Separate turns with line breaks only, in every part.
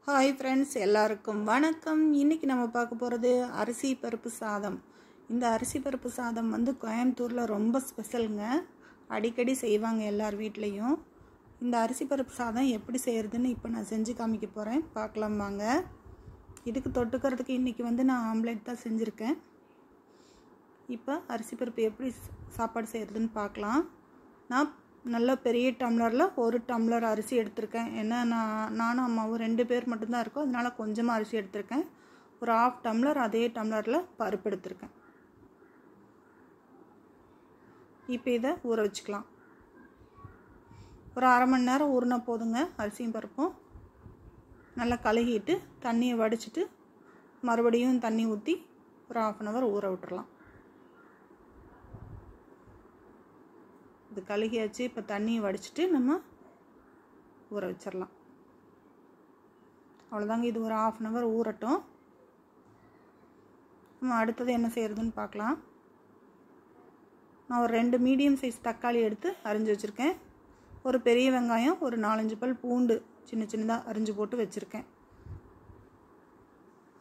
Hi friends, எல்லாருக்கும் வணக்கம். இன்றைக்கி நம்ம பார்க்க போகிறது அரிசி பருப்பு சாதம். இந்த அரிசி பருப்பு சாதம் கோயம்புத்தூரில் ரொம்ப ஸ்பெஷலுங்க. அடிக்கடி செய்வாங்க எல்லார் வீட்லேயும். இந்த அரிசி பருப்பு சாதம் எப்படி செய்கிறதுன்னு இப்போ நான் செஞ்சு காமிக்க போகிறேன். பார்க்கலாம் வாங்க. இதுக்கு தொட்டுக்கிறதுக்கு இன்றைக்கி நான் ஆம்லேட் தான் செஞ்சுருக்கேன். இப்போ அரிசி பருப்பு எப்படி சாப்பாடு செய்கிறதுன்னு பார்க்கலாம். நான் நல்ல பெரிய டம்ளரில் 1 டம்ளர் அரிசி எடுத்திருக்கேன். ஏன்னா நானும் அம்மாவும் 2 பேர் மட்டும்தான் இருக்கோம். அதனால் கொஞ்சமாக அரிசி எடுத்திருக்கேன். ஒரு 1/2 டம்ளர் அதே டம்ளரில் பருப்பு எடுத்திருக்கேன். இப்போ இதை ஊற வச்சுக்கலாம். ஒரு 1/2 மணி நேரம் ஊறினா போதுங்க. அரிசியும் பருப்பும் நல்லா கழுகிட்டு தண்ணியை வடிச்சிட்டு மறுபடியும் தண்ணி ஊற்றி ஒரு 1/2 hour ஊற விட்டுறலாம். இது கழுகியாச்சு. இப்போ தண்ணியை வடிச்சிட்டு நம்ம ஊற வச்சிடலாம். அவ்வளோதாங்க. இது ஒரு 1/2 hour ஊறட்டும். நம்ம அடுத்தது என்ன செய்கிறதுன்னு பார்க்கலாம். நான் ஒரு 2 மீடியம் சைஸ் தக்காளி எடுத்து அரிஞ்சு வச்சுருக்கேன். ஒரு பெரிய வெங்காயம், ஒரு 4-5 பல் பூண்டு சின்ன சின்னதாக அரிஞ்சு போட்டு வச்சுருக்கேன்.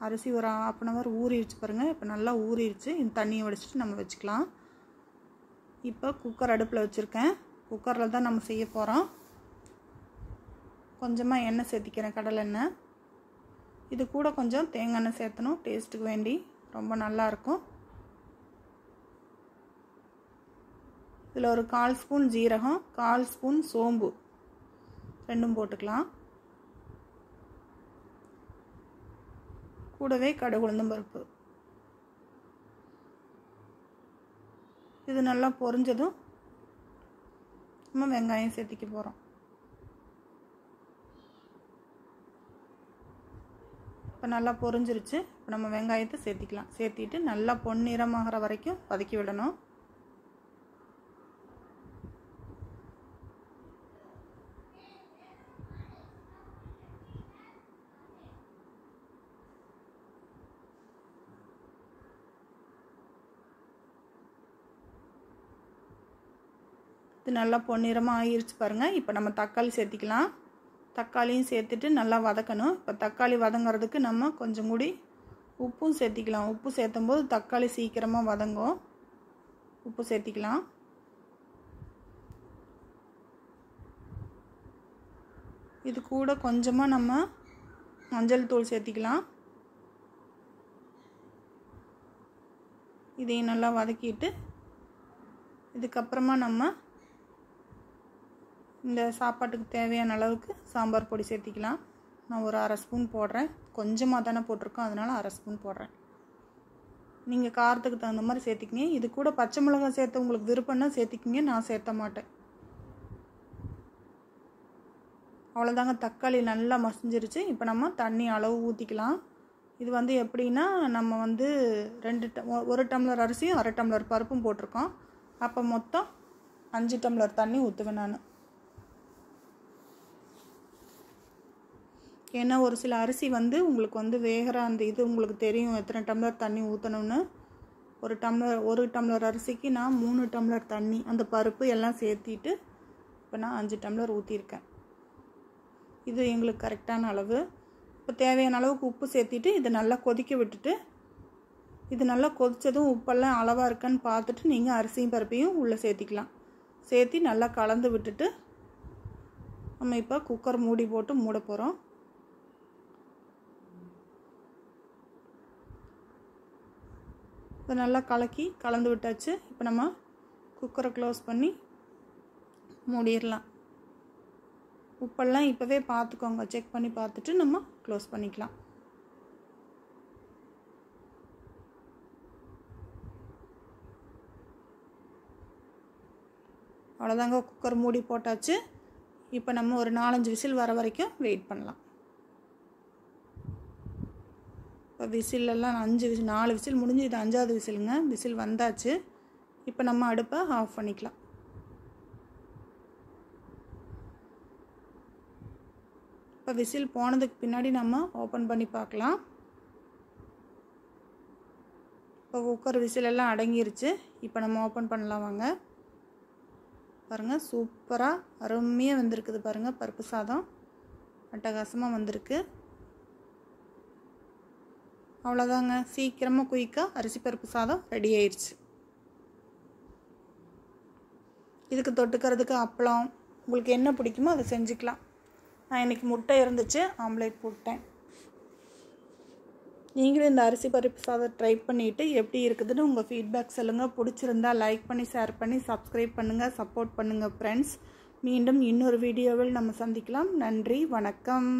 அரிசி ஒரு 1/2 hour ஊறிடுச்சு பாருங்கள். இப்போ நல்லா ஊறிடுச்சு. இந்த தண்ணியை வடிச்சிட்டு நம்ம வச்சுக்கலாம். இப்போ குக்கர் அடுப்பில் வச்சுருக்கேன். குக்கரில் தான் நம்ம செய்ய போகிறோம். கொஞ்சமாக எண்ணெய் சேர்த்திக்கிறேன், கடலெண்ணெய். இது கூட கொஞ்சம் தேங்காய் எண்ணெய் சேர்த்தணும், டேஸ்ட்டுக்கு வேண்டி. ரொம்ப நல்லாயிருக்கும். இதில் ஒரு 1/4 ஸ்பூன் ஜீரகம், 1/4 ஸ்பூன் சோம்பு ரெண்டும் போட்டுக்கலாம். கூடவே கடுகு உளுந்தம் பருப்பு. இது நல்லா பொரிஞ்சதும் நம்ம வெங்காயம் சேர்த்திக்க போகிறோம். இப்போ நல்லா பொரிஞ்சிருச்சு. இப்போ நம்ம வெங்காயத்தை சேர்த்திக்கலாம். சேர்த்திட்டு நல்லா பொன்னிறமாகிற வரைக்கும் வதக்கி விடணும். இது நல்லா பொன்னிறமாக ஆகிருச்சு பாருங்கள். இப்போ நம்ம தக்காளி சேர்த்திக்கலாம். தக்காளியும் சேர்த்துட்டு நல்லா வதக்கணும். இப்போ தக்காளி வதங்கிறதுக்கு நம்ம கொஞ்சம் கூடி உப்பும் சேர்த்திக்கலாம். உப்பு சேர்த்தும் போது தக்காளி சீக்கிரமாக வதங்கும். உப்பு சேர்த்திக்கலாம். இது கூட கொஞ்சமாக நம்ம மஞ்சள் தூள் சேர்த்திக்கலாம். இதையும் நல்லா வதக்கிட்டு இதுக்கப்புறமா நம்ம இந்த சாப்பாட்டுக்கு தேவையான அளவுக்கு சாம்பார் பொடி சேர்த்திக்கலாம். நான் ஒரு 1/2 ஸ்பூன் போடுறேன். கொஞ்சமாக தானே போட்டிருக்கோம், அதனால் 1/2 ஸ்பூன் போடுறேன். நீங்கள் காரத்துக்கு தகுந்த மாதிரி சேர்த்திக்கிங்க. இது கூட பச்சை மிளகாய் சேர்த்து உங்களுக்கு விருப்பம்னா சேர்த்திக்கிங்க. நான் சேர்த்த மாட்டேன். அவ்வளோதாங்க. தக்காளி நல்லா மசிஞ்சிருச்சு. இப்போ நம்ம தண்ணி அளவு ஊற்றிக்கலாம். இது எப்படின்னா நம்ம 1 டம்ளர் அரிசியும் 1/2 டம்ளர் பருப்பும் போட்டிருக்கோம். அப்போ மொத்தம் 5 டம்ளர் தண்ணி ஊற்றுவேன் நான். ஏன்னா ஒரு சில அரிசி உங்களுக்கு வேகிற அந்த இது உங்களுக்கு தெரியும் எத்தனை டம்ளர் தண்ணி ஊற்றணும்னு. 1 டம்ளர் அரிசிக்கு நான் 3 டம்ளர் தண்ணி அந்த பருப்பு எல்லாம் சேர்த்திட்டு இப்போ நான் 5 டம்ளர் ஊற்றிருக்கேன். இது எங்களுக்கு கரெக்டான அளவு. இப்போ தேவையான அளவுக்கு உப்பு சேர்த்திட்டு இதை நல்லா கொதிக்க விட்டுட்டு, இது நல்லா கொதித்ததும் உப்பெல்லாம் அளவாக இருக்கான்னு பார்த்துட்டு நீங்கள் அரிசியும் பருப்பையும் உள்ளே சேர்த்திக்கலாம். சேர்த்தி நல்லா கலந்து விட்டுட்டு நம்ம இப்போ குக்கர் மூடி போட்டு மூட போகிறோம். இதை நல்லா கலந்து விட்டாச்சு. இப்போ நம்ம குக்கரை க்ளோஸ் பண்ணி மூடிடலாம். உப்பெல்லாம் இப்போவே பார்த்துக்கோங்க. செக் பண்ணி பார்த்துட்டு நம்ம க்ளோஸ் பண்ணிக்கலாம். அவ்வளோதாங்க. குக்கர் மூடி போட்டாச்சு. இப்போ நம்ம ஒரு 4-5 விசில் வர வரைக்கும் வெயிட் பண்ணலாம். இப்போ விசிலெல்லாம் 4 விசில் முடிஞ்சு இது 5வது விசிலுங்க. விசில் வந்தாச்சு. இப்போ நம்ம அடுப்பை ஆஃப் பண்ணிக்கலாம். இப்போ விசில் போனதுக்கு பின்னாடி நம்ம ஓப்பன் பண்ணி பார்க்கலாம். இப்போ குக்கர் விசிலெல்லாம் அடங்கிருச்சு. இப்போ நம்ம ஓப்பன் பண்ணலாம் வாங்க. பாருங்கள், சூப்பராக அருமையாக வந்திருக்குது பாருங்கள். பருப்பு சாதம் அட்டகாசமாக வந்திருக்கு. அவ்வளோதாங்க, சீக்கிரமாக குயிக்காக அரிசி பருப்பு சாதம் ரெடி ஆயிடுச்சு. இதுக்கு தொட்டுக்கிறதுக்கு அப்பளம், உங்களுக்கு என்ன பிடிக்குமோ அதை செஞ்சுக்கலாம். நான் இன்றைக்கி முட்டை இருந்துச்சு, ஆம்லேட் போட்டேன். நீங்களும் இந்த அரிசி பருப்பு சாதம் ட்ரை பண்ணிவிட்டு எப்படி இருக்குதுன்னு உங்கள் ஃபீட்பேக் சொல்லுங்கள். பிடிச்சிருந்தா லைக் பண்ணி, ஷேர் பண்ணி, சப்ஸ்கிரைப் பண்ணுங்கள், சப்போர்ட் பண்ணுங்கள் ஃப்ரெண்ட்ஸ். மீண்டும் இன்னொரு வீடியோவில் நம்ம சந்திக்கலாம். நன்றி, வணக்கம்.